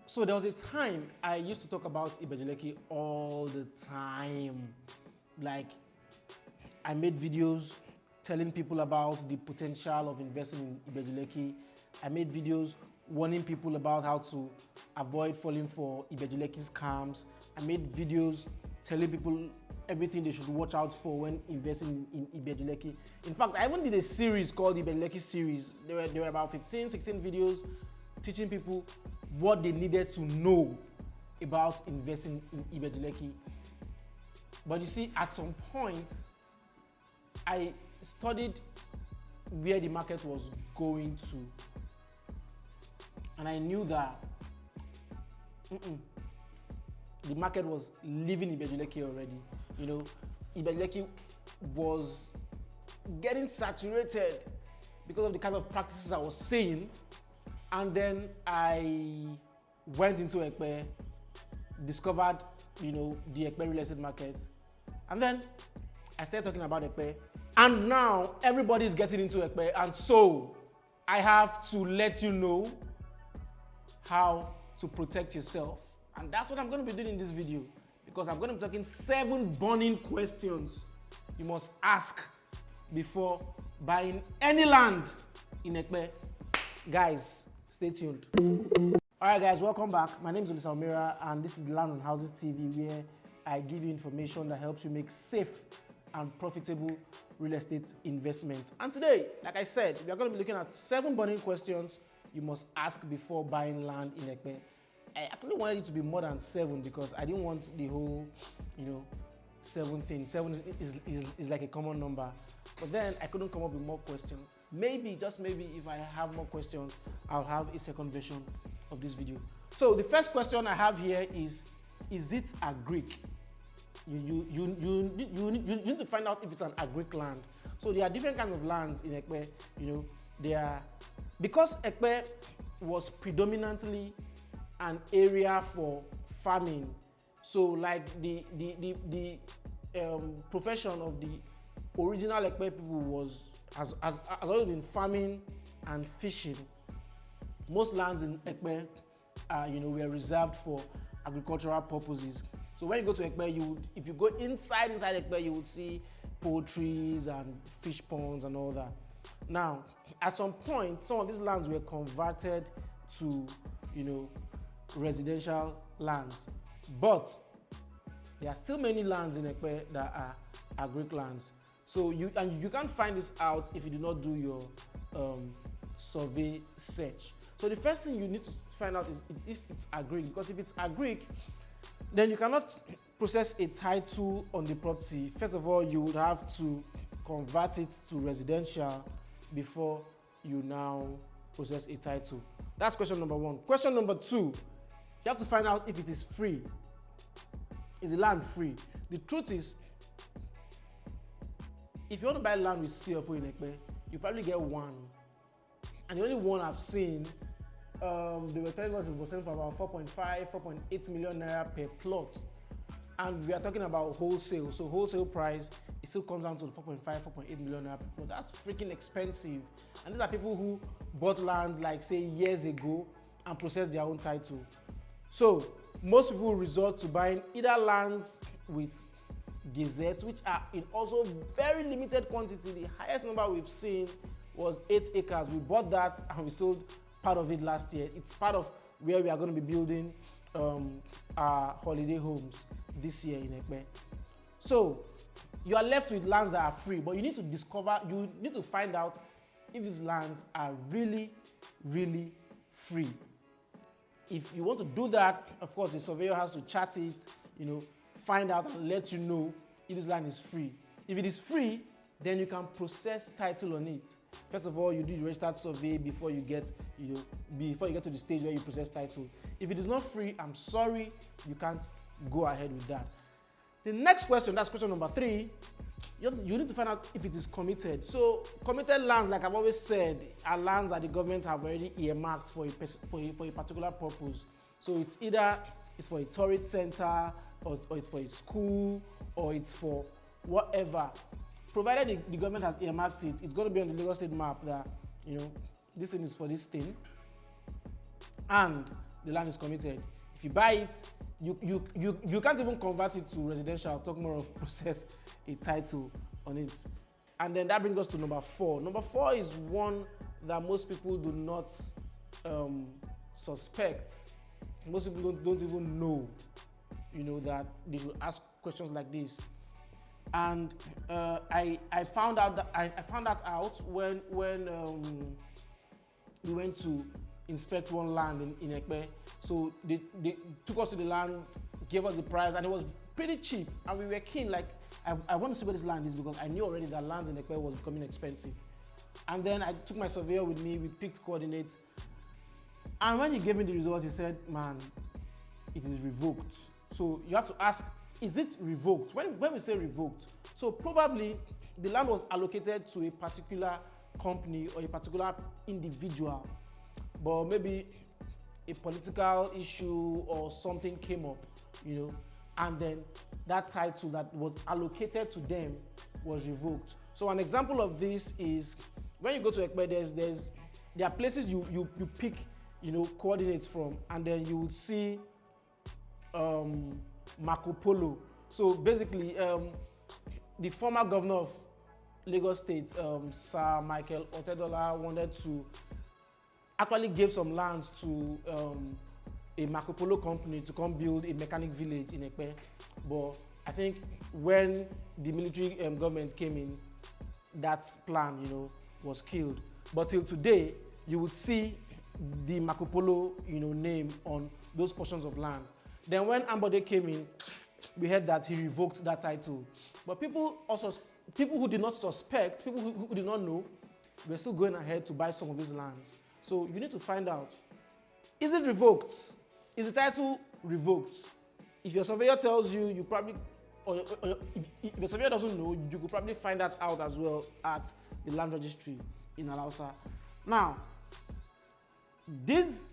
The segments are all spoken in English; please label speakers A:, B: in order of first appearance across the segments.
A: So there was a time I used to talk about Ibejuleki all the time. Like, I made videos telling people about the potential of investing in Ibejuleki. I made videos warning people about how to avoid falling for Ibejuleki scams. I made videos telling people everything they should watch out for when investing in Ibejuleki. In fact, I even did a series called Ibejuleki series. There were about 15, 16 videos teaching people what they needed to know about investing in Ibejuleki. But you see, at some point, I studied where the market was going to, and I knew that the market was leaving Ibejuleki already. You know, Ibejuleki was getting saturated because of the kind of practices I was seeing. And then I went into Ekpe, discovered, the Ekpe real estate market. And then I started talking about Ekpe. And now everybody's getting into Ekpe. And so I have to let you know how to protect yourself. And that's what I'm going to be doing in this video, because I'm going to be talking 7 burning questions you must ask before buying any land in Ekpe. Guys, stay tuned. Alright guys, welcome back. My name is Olisa, and this is Lands and Houses TV, where I give you information that helps you make safe and profitable real estate investments. And today, like I said, we are going to be looking at 7 burning questions you must ask before buying land in Ekpe. I actually wanted it to be more than 7 because I didn't want the whole, 7 thing. 7 is like a common number. But then I couldn't come up with more questions. Maybe, just maybe, if I have more questions, I'll have a second version of this video. So the first question I have here is it agric? You need to find out if it's an agric land. So there are different kinds of lands in Ekpe. Because Ekpe was predominantly an area for farming. So like the profession of the original Ekpe people has always been farming and fishing. Most lands in Ekpe, were reserved for agricultural purposes. So when you go to Ekpe, if you go inside Ekpe, you would see poultries and fish ponds and all that. Now, at some point, some of these lands were converted to, residential lands. But there are still many lands in Ekpe that are agric lands. So you can't find this out if you do not do your survey search. So the first thing you need to find out is if it's agric, because if it's agric, then you cannot process a title on the property. First of all, you would have to convert it to residential before you now process a title. That's question number 1. Question number 2, you have to find out if it is free. Is the land free? The truth is, if you want to buy land with CFO in Ekpe, you probably get one. And the only one I've seen, they were telling us it was selling for about 4.5, 4.8 million naira per plot. And we are talking about wholesale. So wholesale price, it still comes down to 4.5, 4.8 million naira per plot. That's freaking expensive. And these are people who bought lands like, say, years ago and processed their own title. So most people resort to buying either lands with gazettes, which are in also very limited quantity. The highest number we've seen was 8 acres. We bought that and we sold part of it last year. It's part of where we are going to be building our holiday homes this year in Ekpe. So you are left with lands that are free, but you need to find out if these lands are really, really free. If you want to do that, of course, the surveyor has to chart it, find out and let you know if this land is free. If it is free, then you can process title on it. First of all, you do the registered survey before you get, to the stage where you process title. If it is not free, I'm sorry, you can't go ahead with that. The next question, that's question number 3, you need to find out if it is committed. So committed lands, like I've always said, are lands that the government have already earmarked for a particular purpose. So it's either it's for a tourist center, or it's for a school, or it's for whatever. Provided the government has earmarked it, it's going to be on the Lagos State map that, this thing is for this thing. And the land is committed. If you buy it, you can't even convert it to residential, talk more of process a title on it. And then that brings us to number 4. Number 4 is one that most people do not suspect. Most people don't even know, that they should ask questions like this. And I found that out when we went to inspect one land in Ekpe. So they took us to the land, gave us the price, and it was pretty cheap. And we were keen, like, I want to see where this land is, because I knew already that land in Ekpe was becoming expensive. And then I took my surveyor with me, we picked coordinates. And when he gave me the result, he said, man, it is revoked. So you have to ask, is it revoked? When we say revoked, so probably the land was allocated to a particular company or a particular individual, but maybe a political issue or something came up, and then that title that was allocated to them was revoked. So an example of this is when you go to Ekpe, there are places you pick, coordinates from, and then you would see Marco Polo. So basically, the former governor of Lagos State, Sir Michael Otedola, wanted to actually give some lands to a Marco Polo company to come build a mechanic village in Ekpe. But I think when the military government came in, that plan, was killed. But till today, you would see the Marco Polo, name on those portions of land. Then when Ambode came in, we heard that he revoked that title. But people who did not suspect, people who did not know, were still going ahead to buy some of these lands. So you need to find out, is it revoked? Is the title revoked? If your surveyor tells you, you probably, or if your surveyor doesn't know, you could probably find that out as well at the land registry in Olisa. Now, these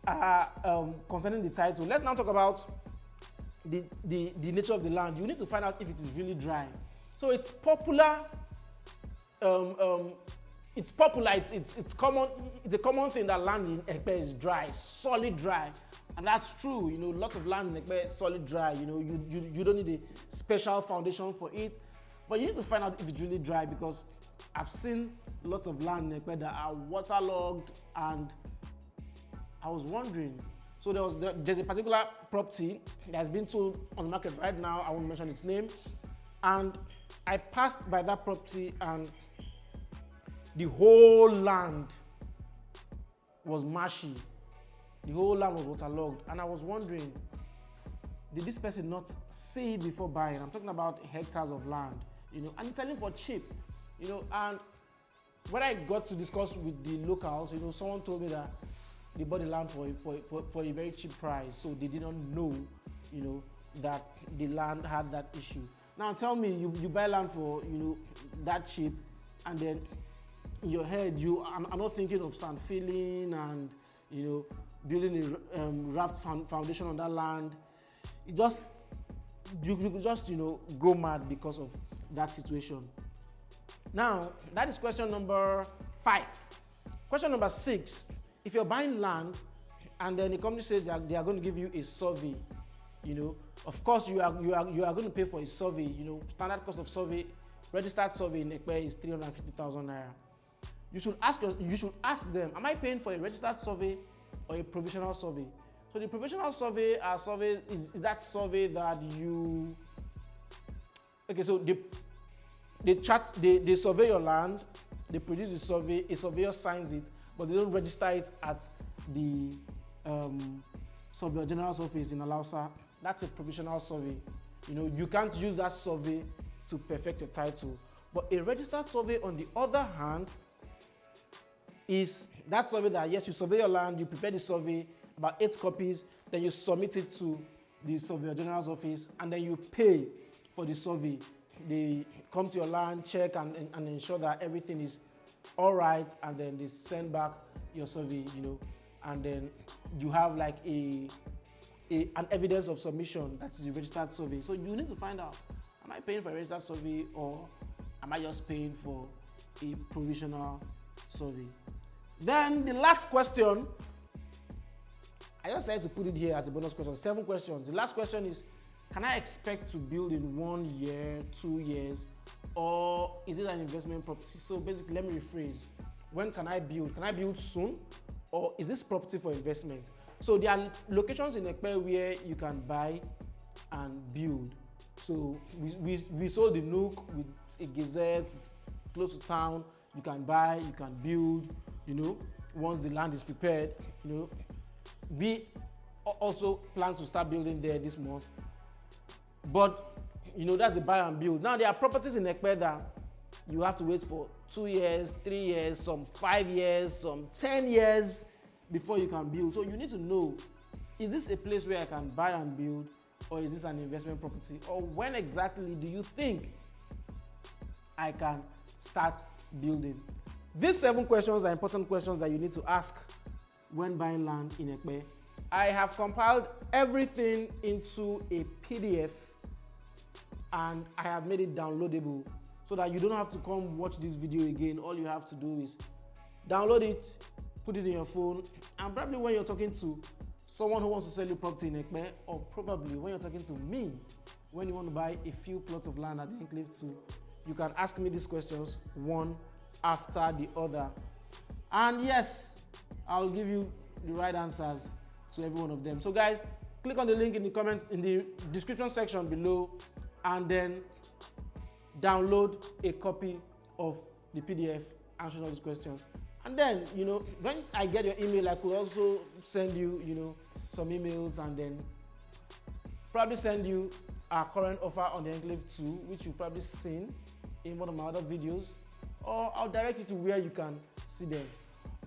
A: are concerning the title. Let's now talk about the nature of the land. You need to find out if it is really dry. So it's popular. It's common. It's a common thing that land in Ekpe is dry, solid dry, and that's true. Lots of land in Ekpe is solid dry. You don't need a special foundation for it, but you need to find out if it's really dry, because I've seen lots of land in Ekpe that are waterlogged, and I was wondering. So there's a particular property that's been sold on the market right now. I won't mention its name, and I passed by that property, and the whole land was marshy. The whole land was waterlogged. And I was wondering, did this person not see it before buying? I'm talking about hectares of land, and it's selling for cheap, and when I got to discuss with the locals, someone told me that they bought the land for a very cheap price. So they did not know, that the land had that issue. Now tell me, you buy land for, that cheap, and then in your head, are not thinking of sand filling and, building a raft foundation on that land. You could just, go mad because of that situation. Now, that is question number 5. Question number 6, if you're buying land and then the company says that they are going to give you a survey, of course you are going to pay for a survey. Standard cost of survey, registered survey in Ekpe is 350,000 naira. You should ask them, am I paying for a registered survey or a provisional survey? So the provisional survey is that survey that you, okay, so they survey your land, they produce the survey, a surveyor signs it, but they don't register it at the Surveyor General's office in Olisa. That's a provisional survey. You can't use that survey to perfect your title. But a registered survey, on the other hand, is that survey that, yes, you survey your land, you prepare the survey, about 8 copies, then you submit it to the Surveyor General's office, and then you pay for the survey. They come to your land, check and ensure that everything is all right, and then they send back your survey, and then you have like an evidence of submission. That is a registered survey. So you need to find out, am I paying for a registered survey, or am I just paying for a provisional survey? Then the last question I just decided to put it here as a bonus question. 7 questions. The last question is, can I expect to build in 1 year, 2 years, or is it an investment property? So basically, let me rephrase. When can I build? Can I build soon, or is this property for investment? So there are locations in Ekpe where you can buy and build. So we sold the Nook with a Gazette close to town. You can buy, you can build, you know, once the land is prepared, you know. We also plan to start building there this month. But, you know, that's the buy and build. Now, there are properties in Ekpe that you have to wait for 2 years, 3 years, some 5 years, some 10 years before you can build. So you need to know, is this a place where I can buy and build, or is this an investment property? Or when exactly do you think I can start building? These 7 questions are important questions that you need to ask when buying land in Ekpe. I have compiled everything into a PDF and I have made it downloadable so that you don't have to come watch this video again. All you have to do is download it, put it in your phone, and probably when you're talking to someone who wants to sell you property in Ekpe, or probably when you're talking to me, when you want to buy a few plots of land at the Enclave 2, you can ask me these questions one after the other. And yes, I'll give you the right answers to every one of them. So guys, click on the link in the comments, in the description section below, and then download a copy of the PDF answering all these questions. And then, you know, when I get your email, I could also send you, you know, some emails, and then probably send you our current offer on the Enclave 2, which you've probably seen in one of my other videos, or I'll direct you to where you can see them.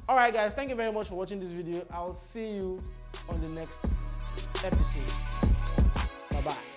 A: All right, guys, thank you very much for watching this video. I'll see you on the next episode. Bye-bye.